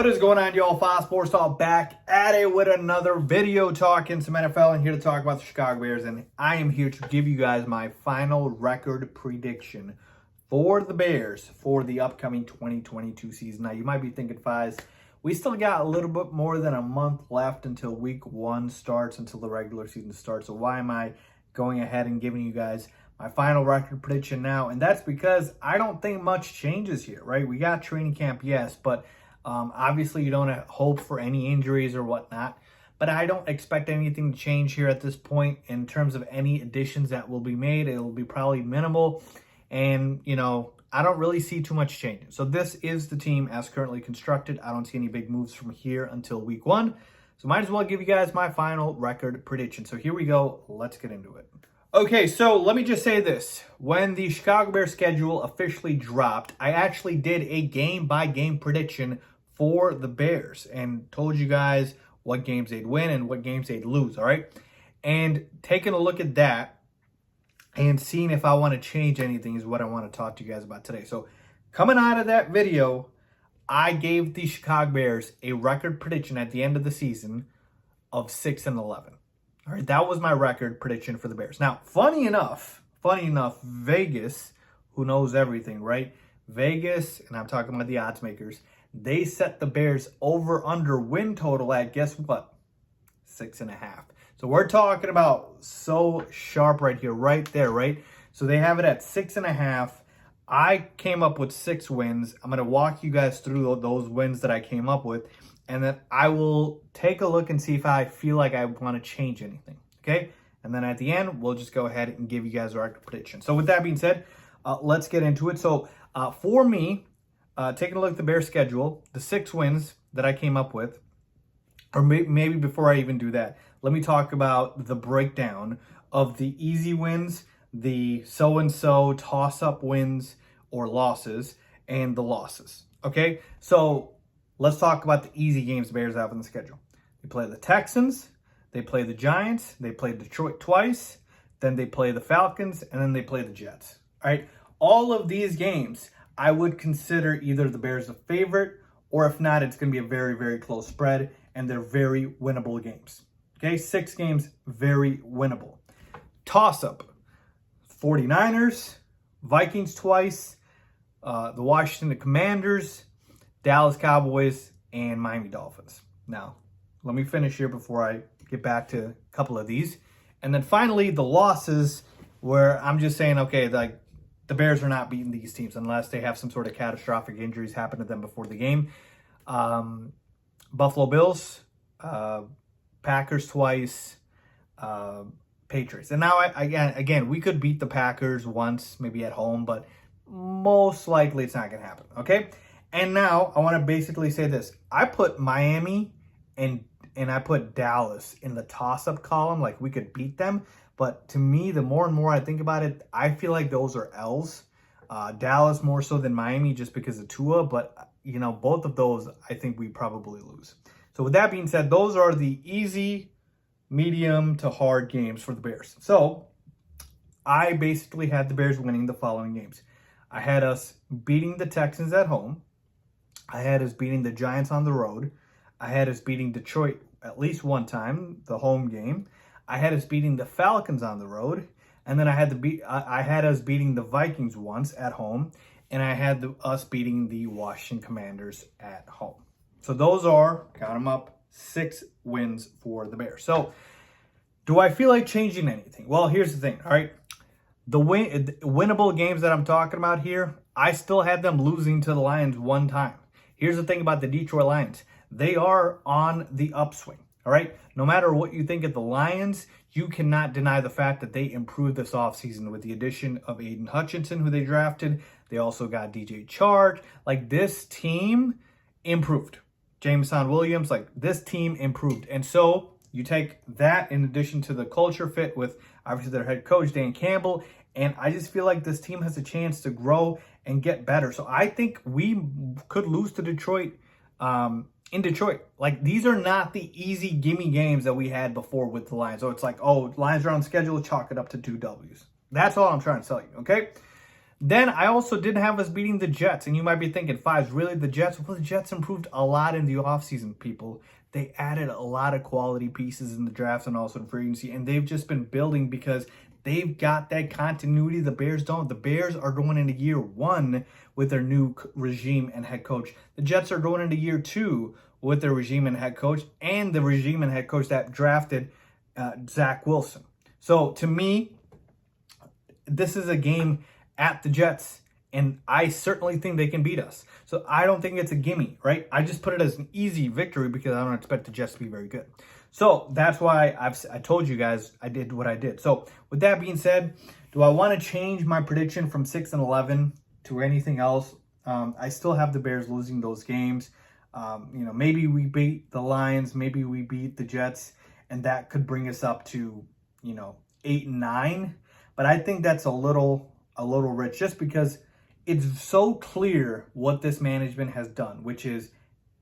What is going on, y'all? Faiz Sports Talk back at it with another video talking some NFL and here to talk about the Chicago Bears. And I am here to give you guys my final record prediction for the Bears for the upcoming 2022 season. Now, you might be thinking, Faiz, we still got a little bit more than a month left until week 1 starts, until the regular season starts. So why am I going ahead and giving you guys my final record prediction now? And that's because I don't think much changes here, right? We got training camp, yes, but obviously you don't hope for any injuries or whatnot. But I don't expect anything to change here at this point in terms of any additions that will be made. It will be probably minimal. And, I don't really see too much changing. So this is the team as currently constructed. I don't see any big moves from here until week 1. So might as well give you guys my final record prediction. So here we go. Let's get into it. Okay, so let me just say this. When the Chicago Bears schedule officially dropped, I actually did a game-by-game prediction for the Bears and told you guys what games they'd win and what games they'd lose, all right? And taking a look at that and seeing if I want to change anything is what I want to talk to you guys about today. So coming out of that video, I gave the Chicago Bears a record prediction at the end of the season of 6-11. All right, that was my record prediction for the Bears. Now, funny enough, Vegas, who knows everything, right? Vegas, and I'm talking about the odds makers, they set the Bears over-under win total at, guess what? 6.5. So we're talking about so sharp right here, right there, right? So they have it at 6.5. I came up with 6 wins. I'm going to walk you guys through those wins that I came up with, and then I will take a look and see if I feel like I want to change anything, okay? And then at the end, we'll just go ahead and give you guys our prediction. So with that being said, let's get into it. So for me, taking a look at the Bears schedule, the 6 wins that I came up with, or maybe before I even do that, let me talk about the breakdown of the easy wins, the so-and-so toss-up wins or losses, and the losses, okay? So let's talk about the easy games the Bears have on the schedule. They play the Texans, they play the Giants, they play Detroit twice, then they play the Falcons, and then they play the Jets, all right? All of these games, I would consider either the Bears a favorite, or if not, it's going to be a very, very close spread, and they're very winnable games. Okay, 6 games, very winnable. Toss-up, 49ers, Vikings twice, the Washington Commanders, Dallas Cowboys, and Miami Dolphins. Now, let me finish here before I get back to a couple of these. And then finally, the losses, where I'm just saying, okay, like the Bears are not beating these teams unless they have some sort of catastrophic injuries happen to them before the game. Buffalo Bills, Packers twice, Patriots. And now, again, we could beat the Packers once, maybe at home, but most likely it's not going to happen, okay? And now I want to basically say this. I put Miami and I put Dallas in the toss-up column, like we could beat them. But to me, the more and more I think about it, I feel like those are L's. Dallas more so than Miami just because of Tua, but, both of those I think we probably lose. So with that being said, those are the easy, medium to hard games for the Bears. So I basically had the Bears winning the following games. I had us beating the Texans at home. I had us beating the Giants on the road. I had us beating Detroit at least one time, the home game. I had us beating the Falcons on the road. And then I had us beating the Vikings once at home. And I had us beating the Washington Commanders at home. So those are, count them up, 6 wins for the Bears. So do I feel like changing anything? Well, here's the thing, all right? The winnable games that I'm talking about here, I still had them losing to the Lions one time. Here's the thing about the Detroit Lions. They are on the upswing, all right? No matter what you think of the Lions, you cannot deny the fact that they improved this offseason with the addition of Aiden Hutchinson, who they drafted. They also got DJ Chark. Like, this team improved. Jameson Williams, like, this team improved. And so you take that in addition to the culture fit with, obviously, their head coach, Dan Campbell, and I just feel like this team has a chance to grow and get better. So I think we could lose to Detroit in Detroit. Like, these are not the easy gimme games that we had before with the Lions. So it's like, oh, Lions are on schedule, chalk it up to 2 W's. That's all I'm trying to tell you, okay? Then I also didn't have us beating the Jets. And you might be thinking, Faiz, really the Jets? Well, the Jets improved a lot in the offseason, people. They added a lot of quality pieces in the draft and also in free agency. And they've just been building because they've got that continuity. The Bears don't. The Bears are going into year 1 with their new regime and head coach. The Jets are going into year 2 with their regime and head coach, and the regime and head coach that drafted Zach Wilson. So to me, this is a game at the Jets, and I certainly think they can beat us. So I don't think it's a gimme, right? I just put it as an easy victory because I don't expect the Jets to be very good. So that's why I told you guys I did what I did. So with that being said, do I want to change my prediction from 6-11 to anything else? I still have the Bears losing those games. Maybe we beat the Lions, maybe we beat the Jets, and that could bring us up to 8-9. But I think that's a little rich, just because it's so clear what this management has done, which is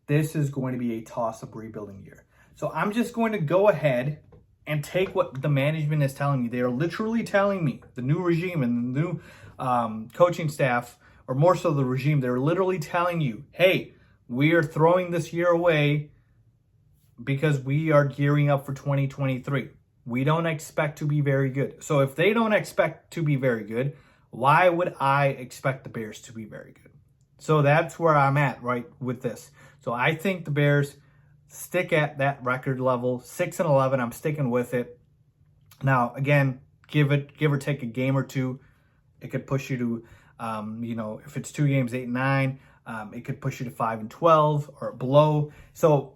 this is going to be a toss-up rebuilding year. So I'm just going to go ahead and take what the management is telling me. They are literally telling me, the new regime and the new coaching staff, or more so the regime, they're literally telling you, hey, we are throwing this year away because we are gearing up for 2023. We don't expect to be very good. So if they don't expect to be very good, why would I expect the Bears to be very good? So that's where I'm at right with this. So I think the Bears stick at that record level, 6-11. I'm sticking with it. Now, again, give or take a game or two, it could push you to, if it's 2 games, 8-9. It could push you to 5-12 or below. So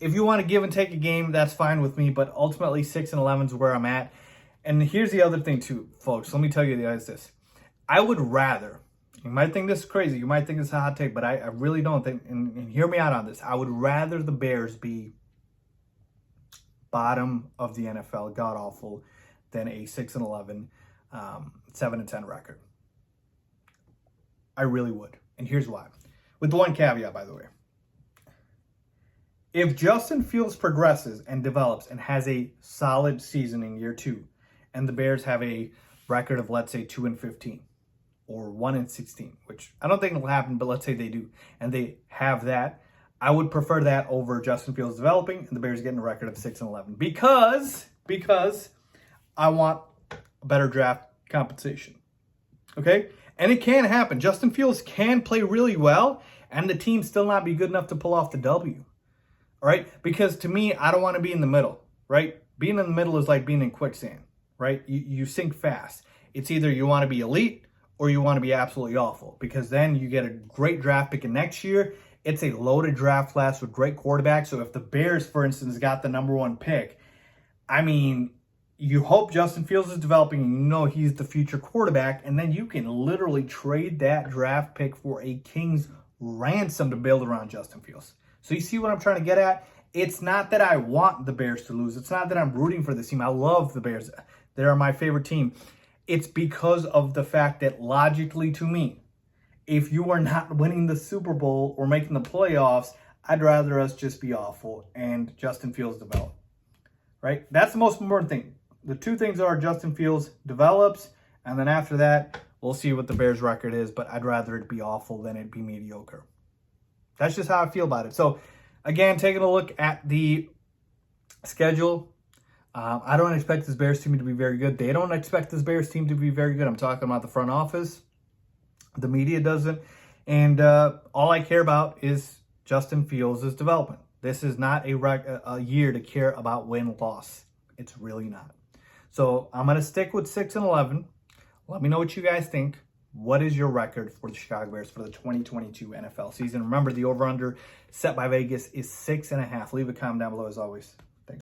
if you want to give and take a game, that's fine with me. But ultimately, 6-11 is where I'm at. And here's the other thing too, folks. Let me tell you guys this. I would rather, you might think this is crazy, you might think it's a hot take, but I really don't think, and hear me out on this. I would rather the Bears be bottom of the NFL, god-awful, than a 6-11, 7-10 record. I really would. And here's why. With the one caveat, by the way. If Justin Fields progresses and develops and has a solid season in year 2, and the Bears have a record of, let's say, 2-15 or 1-16, which I don't think it'll happen, but let's say they do, and they have that, I would prefer that over Justin Fields developing and the Bears getting a record of 6-11 because I want a better draft compensation. Okay? And it can happen. Justin Fields can play really well and the team still not be good enough to pull off the W. All right? Because to me, I don't want to be in the middle, right? Being in the middle is like being in quicksand, right? You sink fast. It's either you want to be elite or you want to be absolutely awful, because then you get a great draft pick, and next year it's a loaded draft class with great quarterbacks. So if the Bears, for instance, got the number 1 pick, I mean, you hope Justin Fields is developing and you know he's the future quarterback, and then you can literally trade that draft pick for a king's ransom to build around Justin Fields. So you see what I'm trying to get at? It's not that I want the Bears to lose. It's not that I'm rooting for this team. I love the Bears. They are my favorite team. It's because of the fact that logically to me, if you are not winning the Super Bowl or making the playoffs, I'd rather us just be awful and Justin Fields develop, right? That's the most important thing. The 2 things are Justin Fields develops, and then after that, we'll see what the Bears record is, but I'd rather it be awful than it be mediocre. That's just how I feel about it. So, again, taking a look at the schedule, I don't expect this Bears team to be very good. They don't expect this Bears team to be very good. I'm talking about the front office. The media doesn't. And all I care about is Justin Fields' development. This is not a year to care about win-loss. It's really not. So I'm going to stick with 6-11. Let me know what you guys think. What is your record for the Chicago Bears for the 2022 NFL season? Remember, the over-under set by Vegas is 6.5. Leave a comment down below as always.